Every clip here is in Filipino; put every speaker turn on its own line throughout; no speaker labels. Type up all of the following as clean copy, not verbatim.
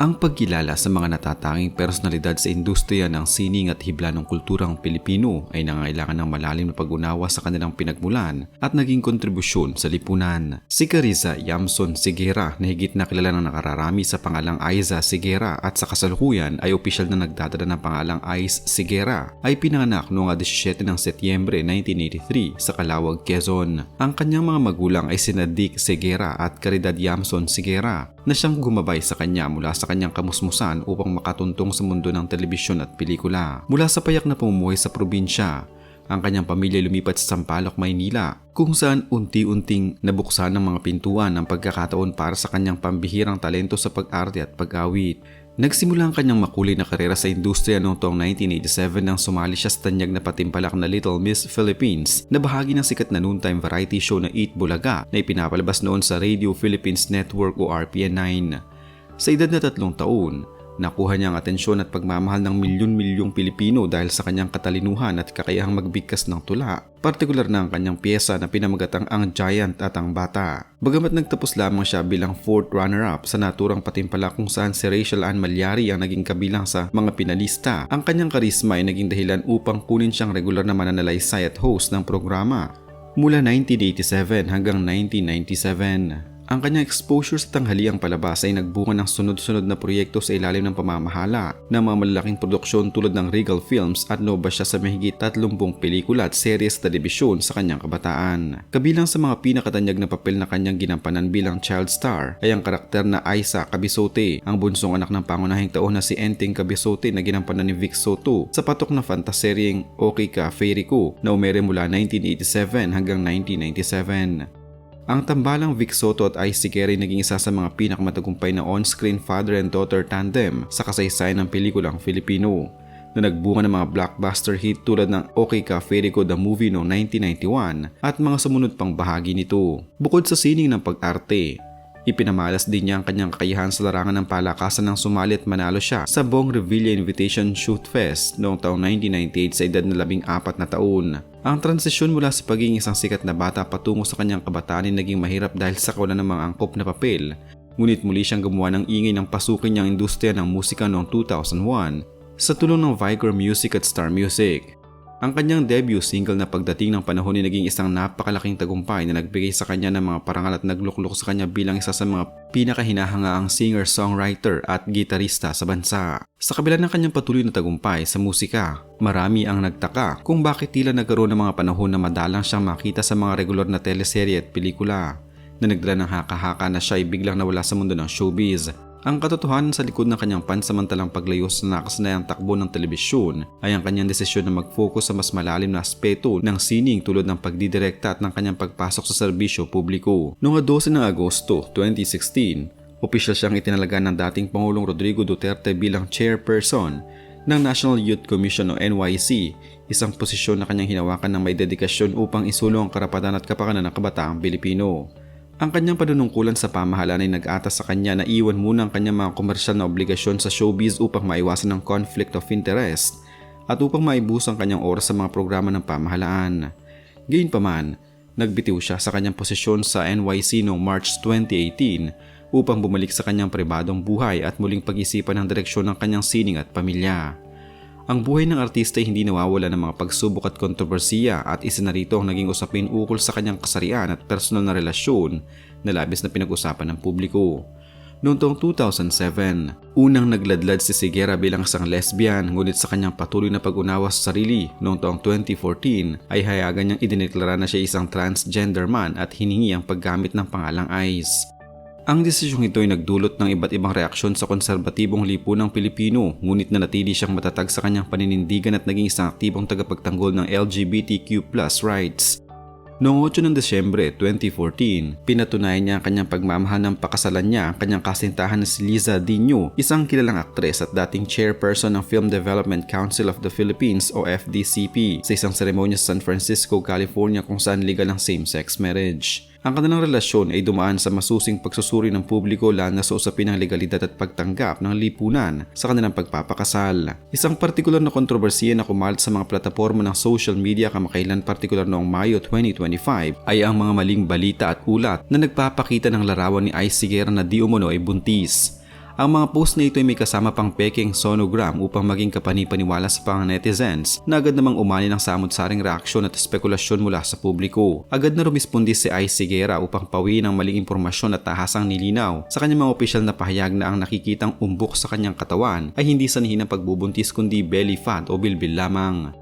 Ang pagkilala sa mga natatanging personalidad sa industriya ng sining at hibla ng kulturang Pilipino ay nangailangan ng malalim na pag-unawa sa kanilang pinagmulan at naging kontribusyon sa lipunan. Si Carissa Yamson Siguera na higit na kilala ng nakararami sa pangalang Aiza Siguera at sa kasalukuyan ay opisyal na nagdadala ng pangalang Ice Siguera ay pinanganak noong 17 ng Setyembre 1983 sa Calawag, Quezon. Ang kanyang mga magulang ay sina Dick Siguera at Caridad Yamson Siguera na siyang gumabay sa kanya mula sa kanyang kamusmusan upang makatuntong sa mundo ng telebisyon at pelikula. Mula sa payak na pamumuhay sa probinsya, ang kanyang pamilya lumipat sa Sampaloc, Maynila, kung saan unti-unting nabuksan ng mga pintuan ng pagkakataon para sa kanyang pambihirang talento sa pag-arte at pag-awit. Nagsimula ang kanyang makulay na karera sa industriya noong taong 1987 nang sumali siya sa tanyag na patimpalak na Little Miss Philippines na bahagi ng sikat na noontime variety show na Eat Bulaga na ipinapalabas noon sa Radio Philippines Network o RPN9. Sa edad na 3 taon, nakuha niya ang atensyon at pagmamahal ng milyon-milyong Pilipino dahil sa kanyang katalinuhan at kakayahang magbigkas ng tula, partikular na ang kanyang piyesa na pinamagatang Ang Giant at Ang Bata. Bagamat nagtapos lamang siya bilang 4th runner-up sa naturang patimpalak kung saan si Rachel Ann Malyari ang naging kabilang sa mga pinalista, ang kanyang karisma ay naging dahilan upang kunin siyang regular na mananalaysay at host ng programa. Mula 1987 hanggang 1997, ang kanyang exposure sa tanghaliang palabas ay nagbunga ng sunod-sunod na proyekto sa ilalim ng pamamahala ng mga malalaking produksyon tulad ng Regal Films at nobas siya sa mahigit 30 pelikula at series sa telebisyon sa kanyang kabataan. Kabilang sa mga pinakatanyag na papel na kanyang ginampanan bilang child star ay ang karakter na Aiza Cabizote, ang bunsong anak ng pangunahing taon na si Enteng Cabizote na ginampanan ni Vic Soto sa patok na fantaseryeng Okay Ka Fairy Ko na umere mula 1987 hanggang 1997. Ang tambalang Vic Soto at Ice Siguera ay naging isa sa mga pinakamatagumpay na on-screen father and daughter tandem sa kasaysayan ng pelikulang Filipino na nagbunga ng mga blockbuster hit tulad ng Okay Ka Fairy Ko the Movie noong 1991 at mga sumunod pang bahagi nito. Bukod sa sining ng pag-arte, ipinamalas din niya ang kanyang kakayahan sa larangan ng palakasan nang sumali at manalo siya sa Bong Revilla Invitation Shoot Fest noong taong 1998 sa edad na 14 na taon. Ang transisyon mula sa pagiging isang sikat na bata patungo sa kanyang kabataan ay naging mahirap dahil sa kawalan ng mga angkop na papel. Ngunit muli siyang gumawa ng ingay ng pasukin niyang industriya ng musika noong 2001 sa tulong ng Vicor Music at Star Music. Ang kanyang debut single na Pagdating ng Panahon ay naging isang napakalaking tagumpay na nagbigay sa kanya ng mga parangal at nagluklok sa kanya bilang isa sa mga pinakahinahangaang singer-songwriter at gitarista sa bansa. Sa kabila ng kanyang patuloy na tagumpay sa musika, marami ang nagtaka kung bakit tila nagkaroon ng mga panahon na madalang siyang makita sa mga regular na teleserye at pelikula na nagdala ng haka-haka na siya ay biglang nawala sa mundo ng showbiz. Ang katotohanan sa likod ng kanyang pansamantalang paglayo sa nakasanayang takbo ng telebisyon ay ang kanyang desisyon na mag-focus sa mas malalim na aspeto ng sining tulad ng pagdidirekta at ng kanyang pagpasok sa serbisyo publiko. Noong 12 ng Agosto 2016, opisyal siyang itinalaga ng dating Pangulong Rodrigo Duterte bilang chairperson ng National Youth Commission o NYC, isang posisyon na kanyang hinawakan ng may dedikasyon upang isulong ang karapatan at kapakanan ng kabataang Pilipino. Ang kanyang panunungkulan sa pamahalaan ay nag-atas sa kanya na iwan muna ang kanyang mga komersyal na obligasyon sa showbiz upang maiwasan ang conflict of interest at upang maibus ang kanyang oras sa mga programa ng pamahalaan. Gayunpaman, nagbitiw siya sa kanyang posisyon sa NYC noong March 2018 upang bumalik sa kanyang pribadong buhay at muling pag-isipan ang direksyon ng kanyang sining at pamilya. Ang buhay ng artista ay hindi nawawala ng mga pagsubok at kontrobersiya at isa na rito ang naging usapin ukol sa kanyang kasarian at personal na relasyon na labis na pinag-usapan ng publiko. Noong taong 2007, unang nagladlad si Siguera bilang isang lesbian ngunit sa kanyang patuloy na pag-unawa sa sarili noong taong 2014 ay hayagan niyang idineklara na siya isang transgender man at hiningi ang paggamit ng pangalang Ice. Ang desisyong ito ay nagdulot ng iba't ibang reaksyon sa konserbatibong lipunang Pilipino ngunit nanatili siyang matatag sa kanyang paninindigan at naging isang aktibong tagapagtanggol ng LGBTQ+ rights. Noong 8 ng Desyembre 2014, pinatunayan niya ang kanyang pagmamahal ng pakasalan niya ang kanyang kasintahan na si Liza Dino, isang kilalang aktres at dating chairperson ng Film Development Council of the Philippines o FDCP sa isang seremonya sa San Francisco, California kung saan legal ang same-sex marriage. Ang kanilang relasyon ay dumaan sa masusing pagsusuri ng publiko lalo na sa usapin ng legalidad at pagtanggap ng lipunan sa kanilang pagpapakasal. Isang partikular na kontrobersiya na kumalat sa mga plataporma ng social media kamakailan partikular noong Mayo 2025 ay ang mga maling balita at ulat na nagpapakita ng larawan ni Ice Siguera na di umano ay buntis. Ang mga post na ito ay may kasama pang pekeng sonogram upang maging kapani-paniwala sa mga netizens na agad namang umani ng samot-saring reaksyon at spekulasyon mula sa publiko. Agad na rumispondi si Ice Higuera upang pawiin ang maling impormasyon at tahasang nilinaw sa kanyang mga opisyal na pahayag na ang nakikitang umbok sa kanyang katawan ay hindi sanhin ng pagbubuntis kundi belly fat o bilbil lamang.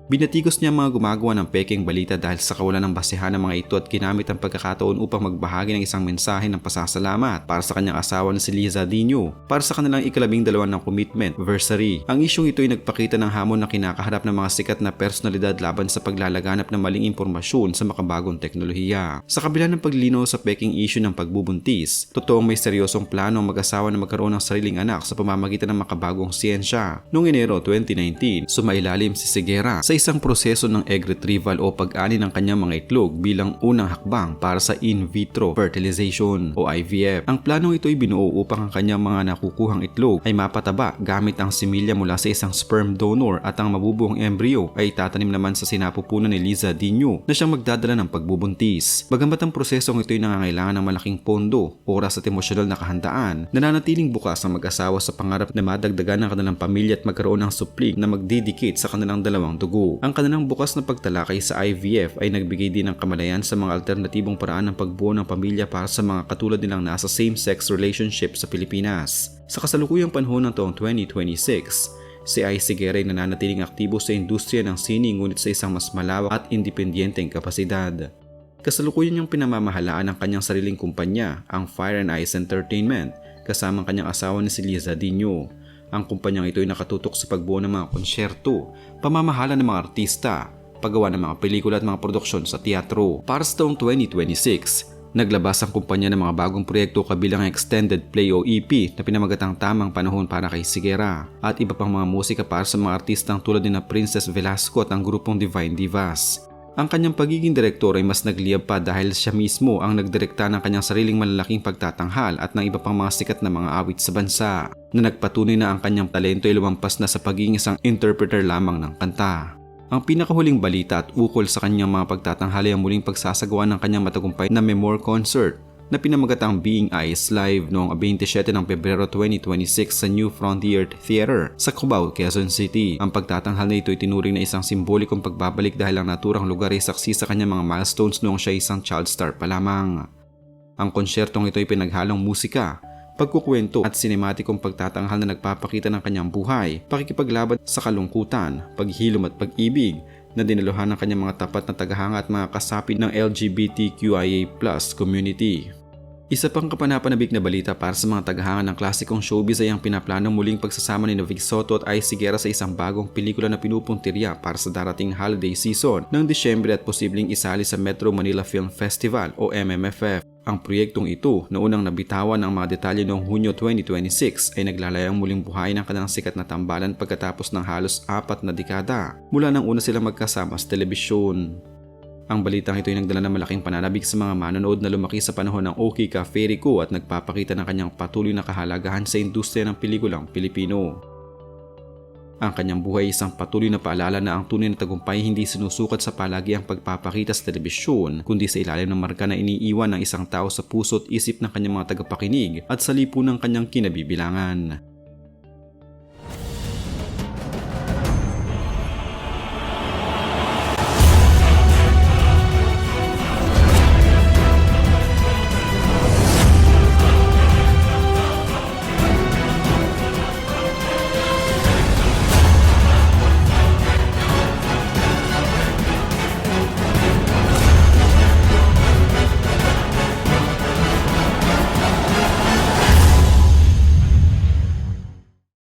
Binatikos niya ang mga gumagawa ng pekeng balita dahil sa kawalan ng basehan ng mga ito at ginamit ang pagkakataon upang magbahagi ng isang mensahe ng pasasalamat para sa kanyang asawa na si Liza Dino para sa kanilang ika-12 ng commitment anniversary. Ang isyong ito ay nagpakita ng hamon na kinakaharap ng mga sikat na personalidad laban sa paglalaganap ng maling impormasyon sa makabagong teknolohiya. Sa kabila ng paglilinaw sa peking issue ng pagbubuntis, totoong may seryosong plano ang mag-asawa na magkaroon ng sariling anak sa pamamagitan ng makabagong siyensya. Noong Enero 2019, sumailalim si Higuera sa isang proseso ng egg retrieval o pag-ani ng kanyang mga itlog bilang unang hakbang para sa in vitro fertilization o IVF. Ang planong ito ay binuo upang ang kanyang mga nakukuhang itlog ay mapataba gamit ang similya mula sa isang sperm donor at ang mabubuong embryo ay tatanim naman sa sinapupunan ni Liza Dino na siyang magdadala ng pagbubuntis. Bagamat ang prosesong ito ay nangangailangan ng malaking pondo, oras at emosyonal na kahandaan, nananatiling bukas ang mag-asawa sa pangarap na madagdagan ng kanilang pamilya at magkaroon ng supling na magdidikit sa kanilang dalawang dugo. Ang kanilang bukas na pagtalakay sa IVF ay nagbigay din ng kamalayan sa mga alternatibong paraan ng pagbuo ng pamilya para sa mga katulad nilang nasa same-sex relationship sa Pilipinas. Sa kasalukuyang panahon ng taong 2026, si Ice Higuera ay nananatiling aktibo sa industriya ng sine ngunit sa isang mas malawak at independenteng kapasidad. Kasalukuyan niyang pinamamahalaan ang kanyang sariling kumpanya, ang Fire and Ice Entertainment, kasama ang kanyang asawa na si Liza Dino. Ang kumpanyang ito ay nakatutok sa pagbuo ng mga konsyerto, pamamahala ng mga artista, paggawa ng mga pelikula at mga produksyon sa teatro. Para sa taong 2026, naglabas ang kumpanya ng mga bagong proyekto kabilang ang extended play o EP na pinamagatang Tamang Panahon para kay Higuera at iba pang mga musika para sa mga artistang tulad ni na Princess Velasco at ang grupong Divine Divas. Ang kanyang pagiging direktor ay mas nagliyab pa dahil siya mismo ang nagdirekta ng kanyang sariling malalaking pagtatanghal at ng iba pang mga sikat na mga awit sa bansa, na nagpatunay na ang kanyang talento ay lumampas na sa pagiging isang interpreter lamang ng kanta. Ang pinakahuling balita at ukol sa kanyang mga pagtatanghal ay ang muling pagsasagawa ng kanyang matagumpay na Memoir Concert na pinamagatang Being Ice Live noong 27 ng Pebrero 2026 sa New Frontier Theater sa Cubao, Quezon City. Ang pagtatanghal na ito ay tinuring na isang simbolikong pagbabalik dahil ang naturang lugar ay saksi sa kanyang mga milestones noong siya isang child star pa lamang. Ang konsyertong ito ay pinaghalong musika, pagkukwento at sinematikong pagtatanghal na nagpapakita ng kanyang buhay, pakikipaglaban sa kalungkutan, paghilom at pag-ibig na dinaluhan ng kanyang mga tapat na tagahanga at mga kasapi ng LGBTQIA+ community. Isa pang kapanapanabik na balita para sa mga tagahanga ng klasikong showbiz ay ang pinaplanong muling pagsasama ni Vic Soto at Ice Higuera sa isang bagong pelikula na pinupuntirya para sa darating holiday season ng Disyembre at posibleng isali sa Metro Manila Film Festival o MMFF. Ang proyektong ito na unang nabitawan ng mga detalye noong Hunyo 2026 ay naglalayang muling buhay ng kanilang sikat na tambalan pagkatapos ng halos 4 na dekada mula nang una silang magkasama sa telebisyon. Ang balitang ito ay nagdala ng malaking pananabik sa mga manonood na lumaki sa panahon ng OK Ka Ferico at nagpapakita ng kanyang patuloy na kahalagahan sa industriya ng pelikulang Pilipino. Ang kanyang buhay ay isang patuloy na paalala na ang tunay na tagumpay hindi sinusukat sa palagiang pagpapakita sa telebisyon, kundi sa ilalim ng marka na iniiwan ng isang tao sa puso at isip ng kanyang mga tagapakinig at sa lipunan ng kanyang kinabibilangan.